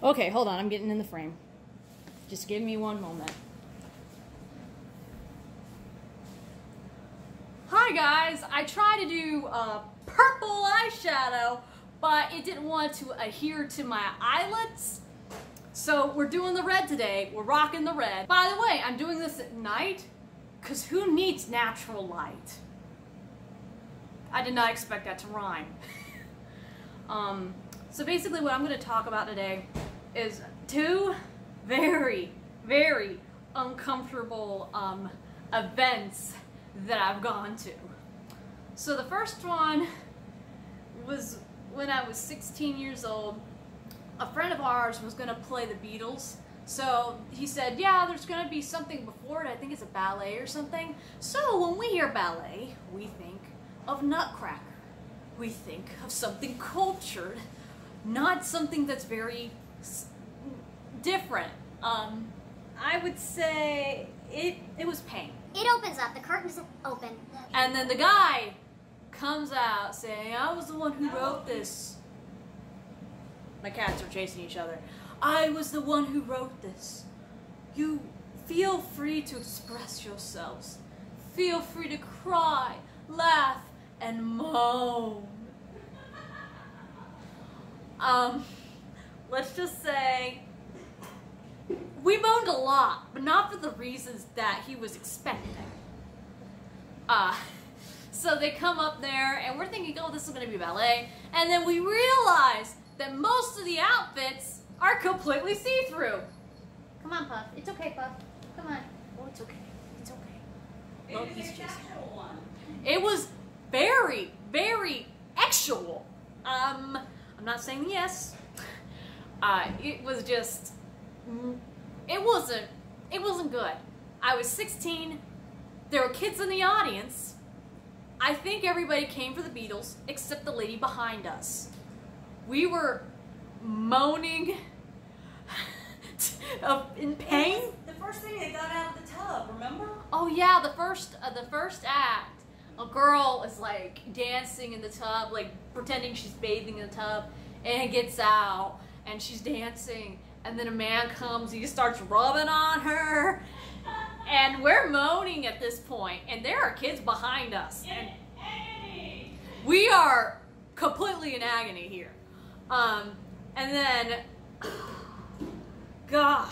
Okay, hold on. I'm getting in the frame. Just give me one moment. Hi guys, I tried to do purple eyeshadow, but it didn't want to adhere to my eyelids. So we're doing the red today. We're rocking the red. By the way, I'm doing this at night because who needs natural light? I did not expect that to rhyme. So basically what I'm going to talk about today is two very, very uncomfortable events that I've gone to. So the first one was when I was 16 years old. A friend of ours was going to play the Beatles. So he said, yeah, there's going to be something before it. I think it's a ballet or something. So when we hear ballet, we think of Nutcracker. We think of something cultured, not something that's very different. I would say it was pain. It opens up, the curtains open. And then the guy comes out saying, I was the one who wrote this. My cats are chasing each other. I was the one who wrote this. You feel free to express yourselves. Feel free to cry, laugh, and moan. Let's just say we moaned a lot, but not for the reasons that he was expecting. So they come up there and we're thinking, oh, this is gonna be ballet. And then we realize that most of the outfits are completely see-through. Come on, Puff. It's okay, Puff. Come on. Oh, it's okay. It's okay. Well, he's just... It was very, very actual. I'm not saying yes. It was just... It wasn't good. I was 16. There were kids in the audience. I think everybody came for the Beatles except the lady behind us. We were moaning in pain. The first thing they got out of the tub, remember? Oh yeah, the first act. A girl is like dancing in the tub, like pretending she's bathing in the tub, and gets out and she's dancing, and then a man comes, he starts rubbing on her, and we're moaning at this point, and there are kids behind us. And we are completely in agony here. And then, God,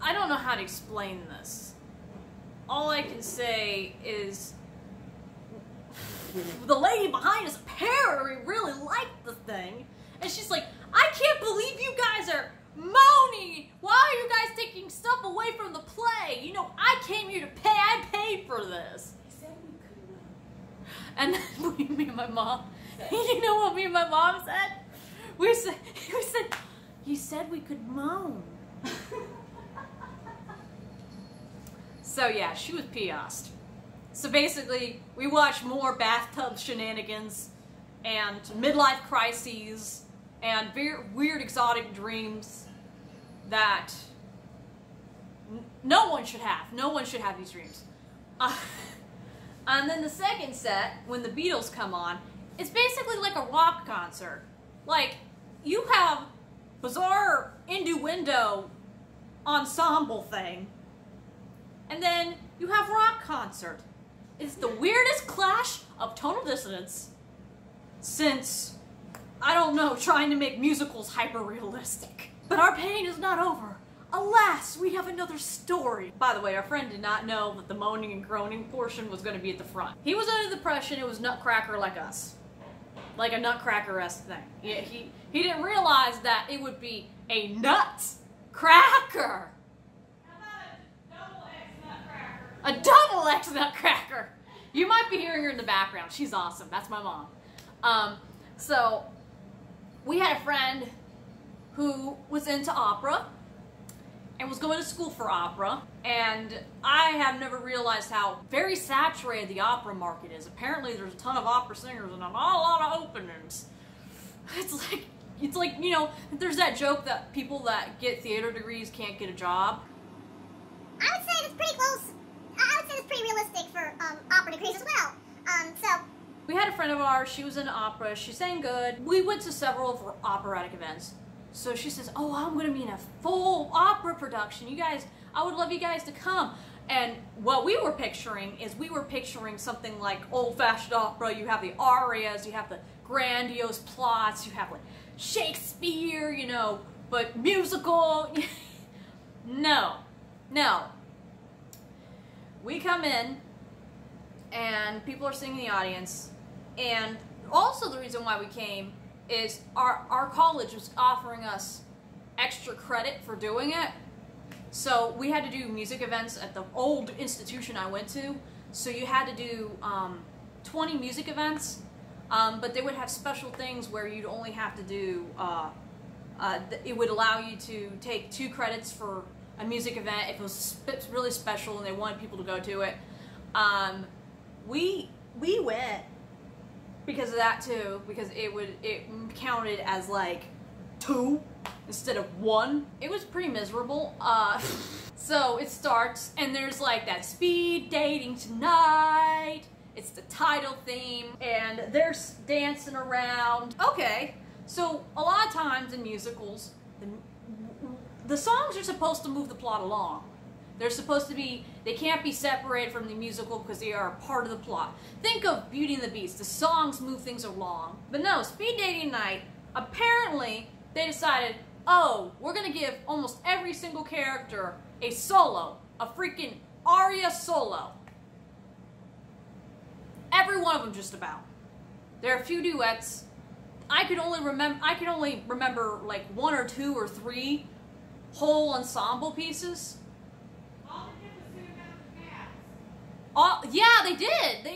I don't know how to explain this. All I can say is the lady behind us apparently really liked the thing, and she's like, I can't believe you guys are moaning. Why are you guys taking stuff away from the play? You know, I came here to pay. I paid for this. And then me and my mom, you know what me and my mom said? We said, you said we could moan. So yeah, she was pissed. So basically, we watched more bathtub shenanigans and midlife crises and weird exotic dreams that no one should have. No one should have these dreams. And then the second set, when the Beatles come on, it's basically like a rock concert. Like, you have bizarre innuendo ensemble thing, and then you have rock concert. It's the weirdest clash of tonal dissonance since, I don't know, trying to make musicals hyper-realistic. But our pain is not over. Alas, we have another story. By the way, our friend did not know that the moaning and groaning portion was going to be at the front. He was under the impression it was Nutcracker like us. Like a Nutcracker-esque thing. He didn't realize that it would be a nut-cracker. How about a double X nutcracker? A double X Nutcracker. You might be hearing her in the background. She's awesome. That's my mom. So, we had a friend who was into opera and was going to school for opera, and I have never realized how very saturated the opera market is. Apparently there's a ton of opera singers and not a lot of openings. It's like, you know, there's that joke that people that get theater degrees can't get a job. I would say that's pretty close. I would say that's pretty realistic for opera degrees as well. So We had a friend of ours, she was in opera, she sang good. We went to several of her operatic events. So she says, oh, I'm gonna be in a full opera production. You guys, I would love you guys to come. And what we were picturing is something like old-fashioned opera. You have the arias, you have the grandiose plots, you have like Shakespeare, you know, but musical. No. We come in and people are singing in the audience, and also the reason why we came is our college was offering us extra credit for doing it. So we had to do music events at the old institution I went to. So you had to do 20 music events, but they would have special things where you'd only have to do, it would allow you to take 2 credits for a music event if it was really special and they wanted people to go to it. We went because of that too, because it counted as like 2 instead of 1. It was pretty miserable. So it starts and there's like that speed dating tonight. It's the title theme and they're dancing around. Okay, so a lot of times in musicals, the songs are supposed to move the plot along. They're supposed to be, they can't be separated from the musical because they are a part of the plot. Think of Beauty and the Beast. The songs move things along. But no, Speed Dating Night, apparently they decided, oh, we're going to give almost every single character a solo, a freaking aria solo. Every one of them just about. There are a few duets. I could only remember like 1 or 2 or 3 whole ensemble pieces. Yeah, they did.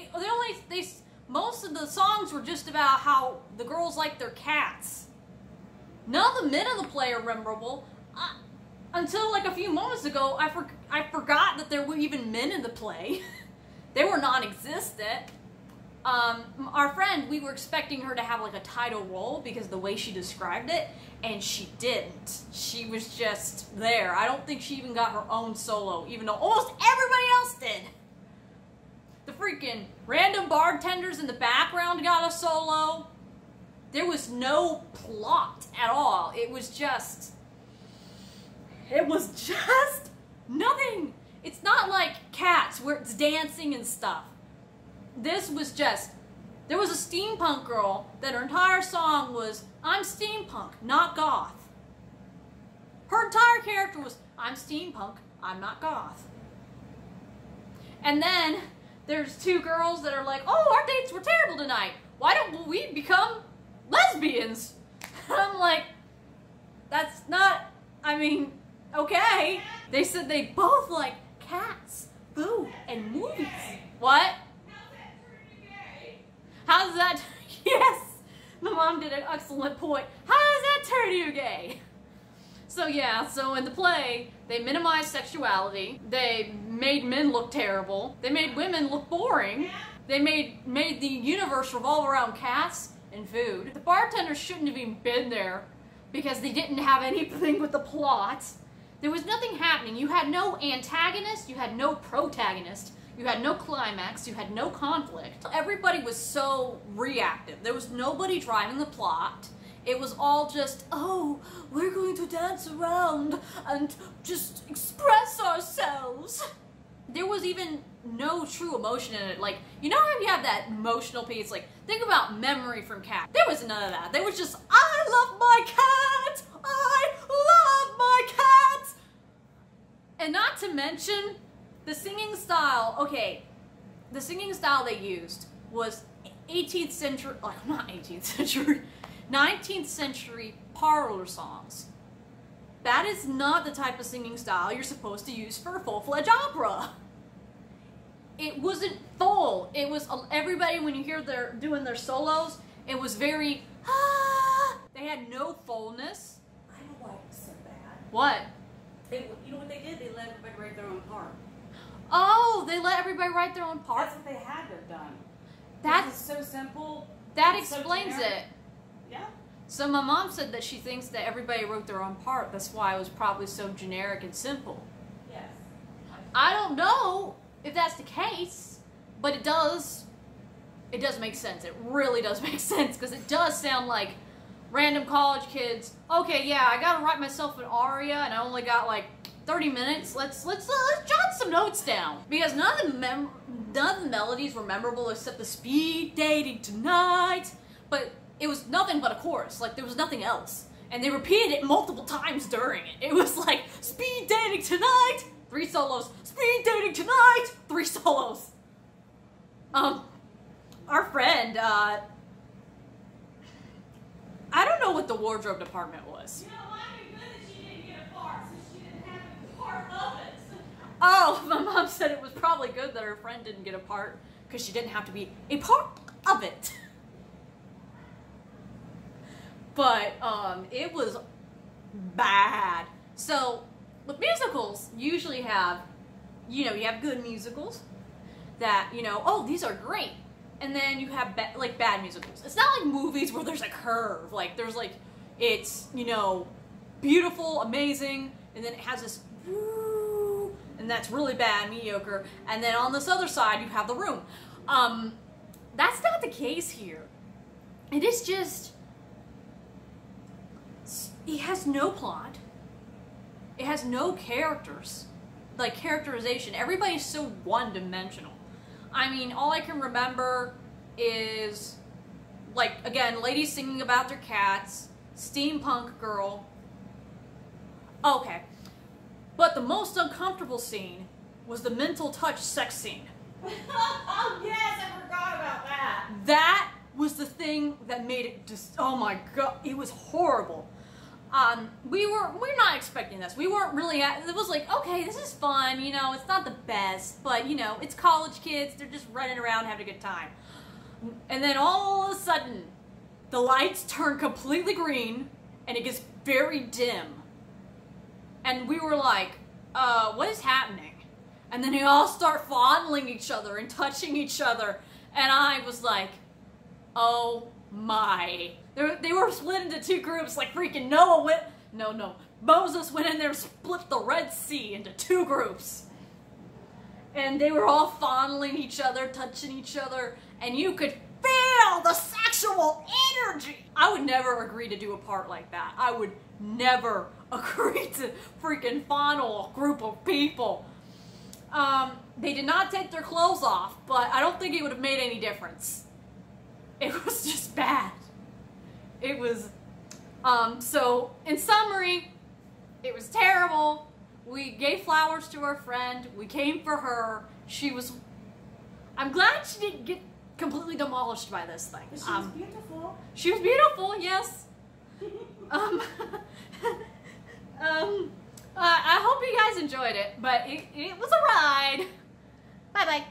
Most of the songs were just about how the girls like their cats. None of the men of the play are memorable. Until like a few moments ago, I forgot that there were even men in the play. They were non-existent. Our friend, we were expecting her to have like a title role because of the way she described it, and she didn't. She was just there. I don't think she even got her own solo, even though almost everybody else did. The freaking random bartenders in the background got a solo. There was no plot at all. It was just nothing. It's not like Cats where it's dancing and stuff. This was just, there was a steampunk girl that her entire song was, I'm steampunk, not goth. Her entire character was, I'm steampunk, I'm not goth. And then there's 2 girls that are like, oh, our dates were terrible tonight. Why don't we become lesbians? And I'm like, that's not, I mean, okay. They said they both like cats, food, and movies. What? How does that, yes, my mom did an excellent point. How does that turn you gay? So yeah, so in the play, they minimized sexuality, they made men look terrible, they made women look boring, they made the universe revolve around cats and food. The bartenders shouldn't have even been there because they didn't have anything with the plot. There was nothing happening. You had no antagonist, you had no protagonist, you had no climax, you had no conflict. Everybody was so reactive. There was nobody driving the plot. It was all just, oh, we're going to dance around and just express ourselves. There was even no true emotion in it. Like, you know how you have that emotional piece? Like, think about Memory from Cat. There was none of that. There was just, I love my cat! I love my cat! And not to mention, the singing style, okay, the singing style they used was 18th century, like not 18th century, 19th century parlor songs. That is not the type of singing style you're supposed to use for a full-fledged opera. It wasn't full. It was, everybody, when you hear doing their solos, it was very, ah. They had no fullness. I know why it was so bad. What? You know what they did? They let everybody write their own part. Oh, they let everybody write their own part? That's what they had to have done. That's so simple. That explains it. Yeah. So my mom said that she thinks that everybody wrote their own part. That's why it was probably so generic and simple. Yes. I don't know if that's the case, but it does. it does make sense. It really does make sense, because it does sound like random college kids. Okay, yeah, I gotta write myself an aria, and I only got like 30 minutes. Let's jot some notes down, because none of the melodies were memorable except the speed dating tonight. But it was nothing but a chorus. Like, there was nothing else, and they repeated it multiple times during it. It was like speed dating tonight, 3 solos. Speed dating tonight, 3 solos. Our friend, I don't know what the wardrobe department was. You know, it might be good that she didn't get a part, since she didn't have a part of it. Oh, my mom said it was probably good that her friend didn't get a part, because she didn't have to be a part of it. But, it was bad. So, with musicals, you usually have, you know, you have good musicals that, you know, oh, these are great. And then you have, like, bad musicals. It's not like movies where there's a curve. Like, there's, like, it's, you know, beautiful, amazing, and then it has this, woo, and that's really bad, mediocre. And then on this other side, you have The Room. That's not the case here. It is just, it has no plot. It has no characters, like characterization. Everybody's so one-dimensional. I mean, all I can remember is, like, again, ladies singing about their cats, steampunk girl. Okay. But the most uncomfortable scene was the mental touch sex scene. Oh, yes, I forgot about that. That was the thing that made it just, oh my god, it was horrible. We're not expecting this. We weren't really it was like, okay, this is fun, you know, it's not the best, but, you know, it's college kids, they're just running around having a good time. And then all of a sudden, the lights turn completely green, and it gets very dim. And we were like, what is happening? And then they all start fondling each other and touching each other, and I was like, oh my. They were split into 2 groups, like freaking Noah went, no, Moses went in there and split the Red Sea into 2 groups. And they were all fondling each other, touching each other, and you could feel the sexual energy. I would never agree to do a part like that. I would never agree to freaking fondle a group of people. They did not take their clothes off, but I don't think it would have made any difference. It was just bad. It was, so in summary, it was terrible. We gave flowers to our friend. We came for her. I'm glad she didn't get completely demolished by this thing. But she was beautiful. She was beautiful, yes. I hope you guys enjoyed it, but it was a ride. Bye-bye.